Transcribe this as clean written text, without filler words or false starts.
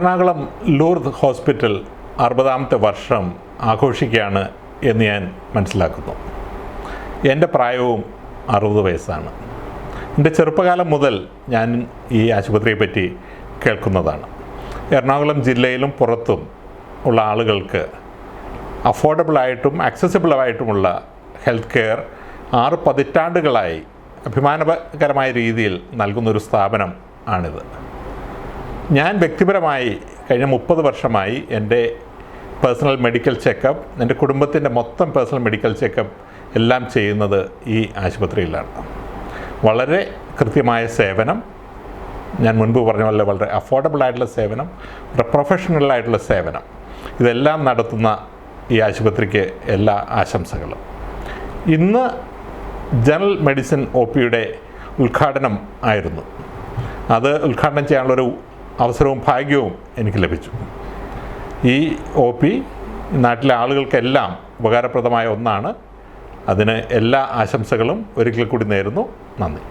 Ernakulam Lourdes hospital 60ാമത്തെ വർഷം ആഘോഷിക്കുകയാണ് എന്ന് ഞാൻ മനസ്സിലാക്കുന്നു. എൻ്റെ പ്രായവും 60 വയസ്സാണ്. എൻ്റെ ചെറുപ്പകാലം മുതൽ ഞാൻ ഈ ആശുപത്രിയെപ്പറ്റി കേൾക്കുന്നതാണ്. എറണാകുളം ജില്ലയിലും പുറത്തും ഉള്ള ആളുകൾക്ക് അഫോർഡബിളായിട്ടും ആക്സസിബിളായിട്ടുമുള്ള ഹെൽത്ത് കെയർ 6 പതിറ്റാണ്ടുകളായി അഭിമാനകരമായ രീതിയിൽ നൽകുന്നൊരു സ്ഥാപനം ആണിത്. ഞാൻ വ്യക്തിപരമായി കഴിഞ്ഞ 30 വർഷമായി എൻ്റെ പേഴ്സണൽ മെഡിക്കൽ ചെക്കപ്പ്, എൻ്റെ കുടുംബത്തിൻ്റെ മൊത്തം പേഴ്സണൽ മെഡിക്കൽ ചെക്കപ്പ് എല്ലാം ചെയ്യുന്നത് ഈ ആശുപത്രിയിലാണ്. വളരെ കൃത്യമായ സേവനം, ഞാൻ മുൻപ് പറഞ്ഞ പോലെ വളരെ അഫോർഡബിളായിട്ടുള്ള സേവനം, വളരെ പ്രൊഫഷണലായിട്ടുള്ള സേവനം, ഇതെല്ലാം നടത്തുന്ന ഈ ആശുപത്രിക്ക് എല്ലാ ആശംസകളും. ഇന്ന് ജനറൽ മെഡിസിൻ OPയുടെ ഉദ്ഘാടനം ആയിരുന്നു. അത് ഉദ്ഘാടനം ചെയ്യാനുള്ളൊരു അവസരവും ഭാഗ്യവും എനിക്ക് ലഭിച്ചു. ഈ OP നാട്ടിലെ ആളുകൾക്കെല്ലാം ഉപകാരപ്രദമായ ഒന്നാണ്. അതിന് എല്ലാ ആശംസകളും ഒരിക്കൽ കൂടി നേരുന്നു. നന്ദി.